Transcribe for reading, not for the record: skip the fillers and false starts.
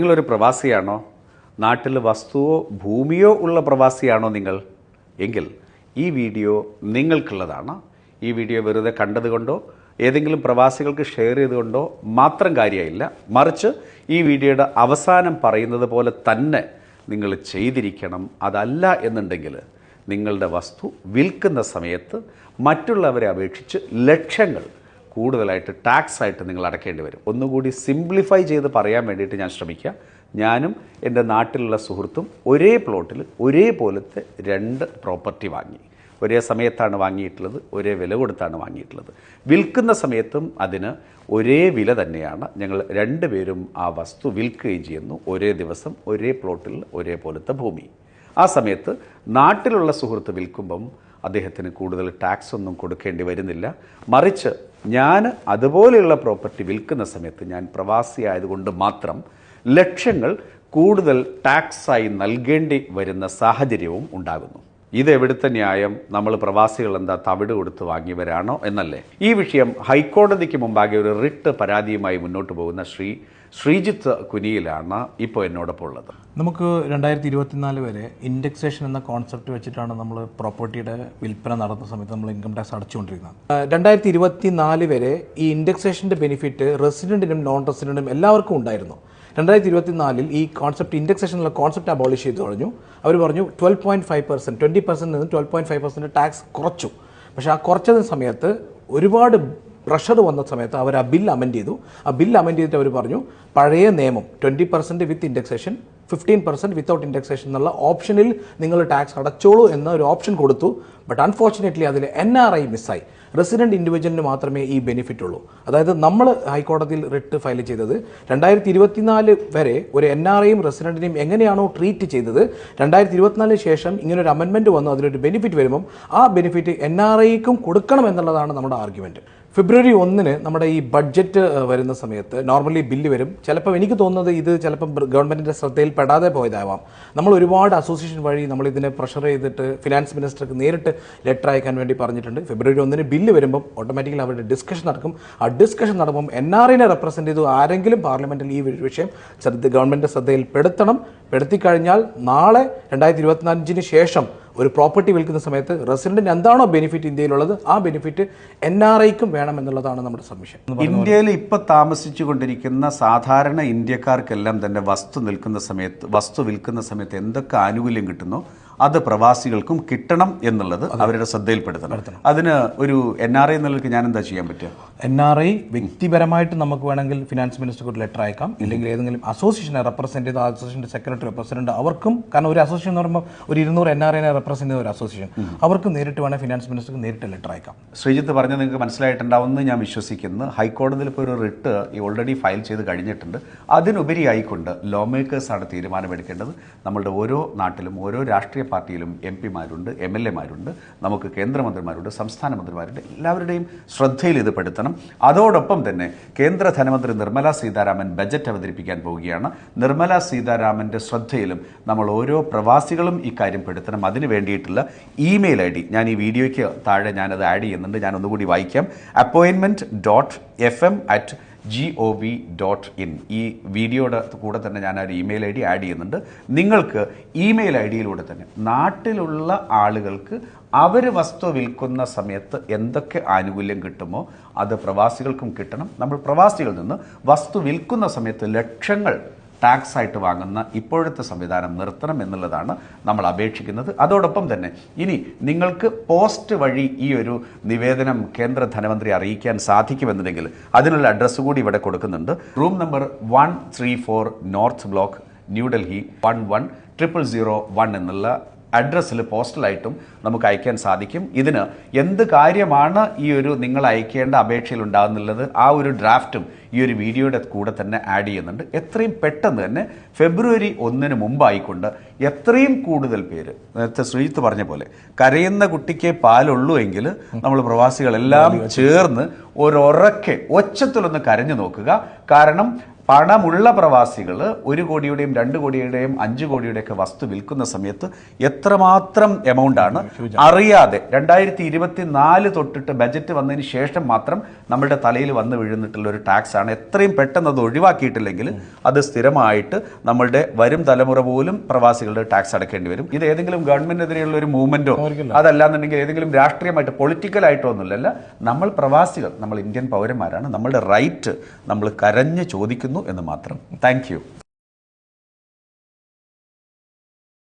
നിങ്ങളൊരു പ്രവാസിയാണോ? നാട്ടിൽ വസ്തുവോ ഭൂമിയോ ഉള്ള പ്രവാസിയാണോ നിങ്ങൾ? എങ്കിൽ ഈ വീഡിയോ നിങ്ങൾക്കുള്ളതാണ്. ഈ വീഡിയോ വെറുതെ കണ്ടതുകൊണ്ടോ ഏതെങ്കിലും പ്രവാസികൾക്ക് ഷെയർ ചെയ്തുകൊണ്ടോ മാത്രം കാര്യമില്ല. മറിച്ച് ഈ വീഡിയോയുടെ അവസാനം പറയുന്നത് പോലെ തന്നെ നിങ്ങൾ ചെയ്തിരിക്കണം. അതല്ല എന്നുണ്ടെങ്കിൽ നിങ്ങളുടെ വസ്തു വിൽക്കുന്ന സമയത്ത് മറ്റുള്ളവരെ അപേക്ഷിച്ച് ലക്ഷങ്ങൾ കൂടുതലായിട്ട് ടാക്സ് ആയിട്ട് നിങ്ങൾ അടയ്ക്കേണ്ടി വരും. ഒന്നുകൂടി സിംപ്ലിഫൈ ചെയ്ത് പറയാൻ വേണ്ടിയിട്ട് ഞാൻ ശ്രമിക്കാം. ഞാനും എൻ്റെ നാട്ടിലുള്ള സുഹൃത്തും ഒരേ പ്ലോട്ടിൽ ഒരേപോലത്തെ 2 പ്രോപ്പർട്ടി വാങ്ങി. ഒരേ സമയത്താണ് വാങ്ങിയിട്ടുള്ളത്, ഒരേ വില കൊടുത്താണ് വാങ്ങിയിട്ടുള്ളത്. വിൽക്കുന്ന സമയത്തും അതിന് ഒരേ വില തന്നെയാണ്. ഞങ്ങൾ 2 പേരും ആ വസ്തു വിൽക്കുകയും ചെയ്യുന്നു. ഒരേ ദിവസം ഒരേ പ്ലോട്ടിൽ ഒരേപോലത്തെ ഭൂമി. ആ സമയത്ത് നാട്ടിലുള്ള സുഹൃത്ത് വിൽക്കുമ്പം അദ്ദേഹത്തിന് കൂടുതൽ ടാക്സ് ഒന്നും കൊടുക്കേണ്ടി വരുന്നില്ല. മറിച്ച് ഞാൻ അതുപോലെയുള്ള പ്രോപ്പർട്ടി വിൽക്കുന്ന സമയത്ത് ഞാൻ പ്രവാസി ആയതുകൊണ്ട് മാത്രം ലക്ഷങ്ങൾ കൂടുതൽ ടാക്സായി നൽകേണ്ടി വരുന്ന സാഹചര്യവും ഉണ്ടാകുന്നു. ഇതെവിടുത്തെ ന്യായം? നമ്മൾ പ്രവാസികൾ എന്താ തവിട് കൊടുത്ത് വാങ്ങിയവരാണോ എന്നല്ലേ? ഈ വിഷയം ഹൈക്കോടതിക്ക് മുമ്പാകെ ഒരു റിട്ട് പരാതിയുമായി മുന്നോട്ട് പോകുന്ന ശ്രീജിത്ത് കുനിയിലാണ് ഇപ്പോൾ എന്നോടൊപ്പം ഉള്ളത്. നമുക്ക് 2024 വരെ ഇൻഡെക്സേഷൻ എന്ന കോൺസെപ്റ്റ് വെച്ചിട്ടാണ് നമ്മൾ പ്രോപ്പർട്ടിയുടെ വിൽപ്പന നടന്ന സമയത്ത് നമ്മൾ ഇൻകം ടാക്സ് അടച്ചുകൊണ്ടിരുന്നത്. 2024 വരെ ഈ ഇൻഡെക്സേഷൻ്റെ ബെനിഫിറ്റ് റെസിഡൻറ്റിനും നോൺ റെസിഡൻറ്റിനും എല്ലാവർക്കും ഉണ്ടായിരുന്നു. 2024 ഈ കോൺസെപ്റ്റ് ഇൻഡെക്സേഷൻ എന്നുള്ള കോൺസെപ്റ്റ് അബോളിഷ് ചെയ്ത് കഴിഞ്ഞു. അവർ പറഞ്ഞു 12.5%, 20% നിന്ന് 12.5% ടാക്സ് കുറച്ചു. പക്ഷേ ആ കുറച്ചതിന് സമയത്ത് ഒരുപാട് പ്രഷർ വന്ന സമയത്ത് അവർ ആ ബിൽ അമെൻഡ് ചെയ്തു. ആ ബിൽ അമെൻഡ് ചെയ്തിട്ട് അവർ പറഞ്ഞു പഴയ നിയമം 20% വിത്ത് ഇൻഡെക്സേഷൻ, 15% വിത്തൗട്ട് ഇൻഡെക്സേഷൻ എന്നുള്ള ഓപ്ഷനിൽ നിങ്ങൾ ടാക്സ് അടച്ചോളൂ എന്ന ഒരു ഓപ്ഷൻ കൊടുത്തു. ബട്ട് അൺഫോർച്ചുനേറ്റ്ലി അതിൽ NRI മിസ്സായി. റെസിഡൻറ്റ് ഇൻഡിവിജ്വലിന് മാത്രമേ ഈ ബെനിഫിറ്റ് ഉള്ളൂ. അതായത് നമ്മൾ ഹൈക്കോടതിയിൽ റിട്ട് ഫയൽ ചെയ്തത് 2024 വരെ ഒരു NRIയും റെസിഡൻറ്റിനെയും എങ്ങനെയാണോ ട്രീറ്റ് ചെയ്തത്, 2024 ശേഷം ഇങ്ങനൊരു അമെൻമെൻറ്റ് വന്നു, അതിലൊരു ബെനിഫിറ്റ് വരുമ്പം ആ ബെനിഫിറ്റ് NRIക്കും കൊടുക്കണം എന്നുള്ളതാണ് നമ്മുടെ ആർഗ്യുമെൻറ്റ്. ഫെബ്രുവരി 1 നമ്മുടെ ഈ ബഡ്ജറ്റ് വരുന്ന സമയത്ത് നോർമലി ബില്ല് വരും. ചിലപ്പോൾ എനിക്ക് തോന്നുന്നത് ഇത് ചിലപ്പം ഗവൺമെൻറ്റിൻ്റെ ശ്രദ്ധയിൽ പെടാതെ പോയതാവാം. നമ്മൾ ഒരുപാട് അസോസിയേഷൻ വഴി നമ്മൾ ഇതിനെ പ്രഷർ ചെയ്തിട്ട് ഫിനാൻസ് മിനിസ്റ്റർക്ക് നേരിട്ട് ലെറ്റർ അയക്കാൻ വേണ്ടി പറഞ്ഞിട്ടുണ്ട്. ഫെബ്രുവരി 1 ബില്ല് വരുമ്പം ഓട്ടോമാറ്റിക്കലി അവരുടെ ഡിസ്കഷൻ നടക്കും. ആ ഡിസ്കഷൻ നടക്കുമ്പം NRIനെ റെപ്രസെൻറ്റ് ചെയ്തു ആരെങ്കിലും പാർലമെൻറ്റിൽ ഈ വിഷയം ഗവൺമെൻറ്റിൻ്റെ ശ്രദ്ധയിൽ പെടുത്തിക്കഴിഞ്ഞാൽ നാളെ 2025 ശേഷം ഒരു പ്രോപ്പർട്ടി വിൽക്കുന്ന സമയത്ത് റെസിഡൻറ്റിന് എന്താണോ ബെനിഫിറ്റ് ഇന്ത്യയിലുള്ളത് ആ ബെനിഫിറ്റ് NRIക്കും വേണം എന്നുള്ളതാണ് നമ്മുടെ സബ്മിഷൻ. ഇന്ത്യയിൽ ഇപ്പോൾ താമസിച്ചു കൊണ്ടിരിക്കുന്ന സാധാരണ ഇന്ത്യക്കാർക്കെല്ലാം തന്നെ വസ്തു വിൽക്കുന്ന സമയത്ത് എന്തൊക്കെ ആനുകൂല്യം കിട്ടുന്നോ അത് പ്രവാസികൾക്കും കിട്ടണം എന്നുള്ളത് അവരുടെ ശ്രദ്ധയിൽപ്പെടുത്തണം. അതിന് ഒരു NRI എന്നുള്ളവർക്ക് ഞാൻ എന്താ ചെയ്യാൻ പറ്റുക? NRI വ്യക്തിപരമായിട്ട് നമുക്ക് വേണമെങ്കിൽ ഫിനാൻസ് മിനിസ്റ്റർക്ക് ഒരു ലെറ്റർ അയക്കാം. ഇല്ലെങ്കിൽ ഏതെങ്കിലും അസോസിയേഷനെ റെപ്രസെൻറ്റ് ചെയ്ത അസോസിയേഷൻ്റെ സെക്രട്ടറി പ്രസിഡന്റ് അവർക്കും, കാരണം ഒരു അസോസിയേഷൻ എന്ന് പറയുമ്പോൾ ഒരു 200 NRIനെ റെപ്രസെൻറ്റ് ചെയ്ത ഒരു അസോസിയേഷൻ, അവർക്ക് നേരിട്ട് വേണമെങ്കിൽ ഫിനാൻസ് മിനിസ്റ്റർക്ക് നേരിട്ട് ലെറ്റർ അയക്കാം. ശ്രീജിത്ത് പറഞ്ഞത് നിങ്ങൾക്ക് മനസ്സിലായിട്ടുണ്ടാവുമെന്ന് ഞാൻ വിശ്വസിക്കുന്നു. ഹൈക്കോടതിയിൽ ഇപ്പോൾ ഒരു റിട്ട് ഓൾറെഡി ഫയൽ ചെയ്ത് കഴിഞ്ഞിട്ടുണ്ട്. അതിനുപരിയായിക്കൊണ്ട് ലോ മേക്കേഴ്സാണ് തീരുമാനമെടുക്കേണ്ടത്. നമ്മളുടെ ഓരോ നാട്ടിലും ഓരോ രാഷ്ട്രീയ പാർട്ടിയിലും MP-മാരുണ്ട്, MLA-മാരുണ്ട്, നമുക്ക് കേന്ദ്രമന്ത്രിമാരുണ്ട്, സംസ്ഥാന മന്ത്രിമാരുണ്ട്. എല്ലാവരുടെയും ശ്രദ്ധയിൽ ഇത് പെടുത്തണം. അതോടൊപ്പം തന്നെ കേന്ദ്ര ധനമന്ത്രി നിർമ്മല സീതാരാമൻ ബജറ്റ് അവതരിപ്പിക്കാൻ പോവുകയാണ്. നിർമ്മല സീതാരാമൻ്റെ ശ്രദ്ധയിലും നമ്മൾ ഓരോ പ്രവാസികളും ഇക്കാര്യം പെടുത്തണം. അതിന് വേണ്ടിയിട്ടുള്ള ഇമെയിൽ ID ഞാൻ ഈ വീഡിയോയ്ക്ക് താഴെ ഞാനത് ആഡ് ചെയ്യുന്നുണ്ട്. ഞാൻ ഒന്നുകൂടി വായിക്കാം. appointment.fm@gov.in. ഈ വീഡിയോയുടെ കൂടെ തന്നെ ഞാൻ ഒരു ഇമെയിൽ ID ആഡ് ചെയ്യുന്നുണ്ട്. നിങ്ങൾക്ക് ഇമെയിൽ IDയിലൂടെ തന്നെ നാട്ടിലുള്ള ആളുകൾക്ക് അവർ വസ്തു വിൽക്കുന്ന സമയത്ത് എന്തൊക്കെ ആനുകൂല്യം കിട്ടുമോ അത് പ്രവാസികൾക്കും കിട്ടണം. നമ്മൾ പ്രവാസികളിൽ നിന്ന് വസ്തു വിൽക്കുന്ന സമയത്ത് ലക്ഷങ്ങൾ ടാക്സ് ആയിട്ട് വാങ്ങുന്ന ഇപ്പോഴത്തെ സംവിധാനം നിർത്തണം എന്നുള്ളതാണ് നമ്മൾ അപേക്ഷിക്കുന്നത്. അതോടൊപ്പം തന്നെ ഇനി നിങ്ങൾക്ക് പോസ്റ്റ് വഴി ഈ ഒരു നിവേദനം കേന്ദ്ര ധനമന്ത്രി അറിയിക്കാൻ സാധിക്കുമെന്നുണ്ടെങ്കിൽ അതിനുള്ള അഡ്രസ്സ് കൂടി ഇവിടെ കൊടുക്കുന്നുണ്ട്. Room number 134 north block, New Delhi 110001 എന്നുള്ള അഡ്രസ്സിൽ പോസ്റ്റലായിട്ടും നമുക്ക് അയക്കാൻ സാധിക്കും. ഇതിന് എന്ത് കാര്യമാണ് ഈ ഒരു നിങ്ങൾ അയക്കേണ്ട അപേക്ഷയിൽ ഉണ്ടാകുന്നുള്ളത് ആ ഒരു ഡ്രാഫ്റ്റും ഈ ഒരു വീഡിയോയുടെ കൂടെ തന്നെ ആഡ് ചെയ്യുന്നുണ്ട്. എത്രയും പെട്ടെന്ന് തന്നെ ഫെബ്രുവരി 1 മുമ്പായിക്കൊണ്ട് എത്രയും കൂടുതൽ പേര്, നേരത്തെ ശ്രീജിത്ത് പറഞ്ഞ പോലെ കരയുന്ന കുട്ടിക്ക് പാലുള്ളൂ എങ്കിൽ നമ്മൾ പ്രവാസികളെല്ലാം ചേർന്ന് ഒരൊറക്കെ ഒച്ചത്തിലൊന്ന് കരഞ്ഞു നോക്കുക. കാരണം പണമുള്ള പ്രവാസികൾ 1 കോടിയുടെയും 2 കോടിയുടെയും 5 കോടിയുടെയൊക്കെ വസ്തു വിൽക്കുന്ന സമയത്ത് എത്രമാത്രം എമൗണ്ട് ആണ് അറിയാതെ 2024 തൊട്ടിട്ട് ബജറ്റ് വന്നതിന് ശേഷം മാത്രം നമ്മുടെ തലയിൽ വന്ന് വീഴുന്നിട്ടുള്ള ഒരു ടാക്സ് ആണ്. എത്രയും പെട്ടെന്ന് അത് ഒഴിവാക്കിയിട്ടില്ലെങ്കിൽ അത് സ്ഥിരമായിട്ട് നമ്മളുടെ വരും തലമുറ പോലും പ്രവാസികളുടെ ടാക്സ് അടക്കേണ്ടി വരും. ഇത് ഏതെങ്കിലും ഗവൺമെന്റിനെതിരെയുള്ള ഒരു മൂവ്മെന്റോ അതല്ലാന്നുണ്ടെങ്കിൽ ഏതെങ്കിലും രാഷ്ട്രീയമായിട്ട് പൊളിറ്റിക്കലായിട്ടോ ഒന്നുമില്ല. നമ്മൾ പ്രവാസികൾ, നമ്മൾ ഇന്ത്യൻ പൗരന്മാരാണ്. നമ്മളുടെ റൈറ്റ് നമ്മൾ കരഞ്ഞ് ചോദിക്കുന്നു എന്ന് മാത്രം. Thank you.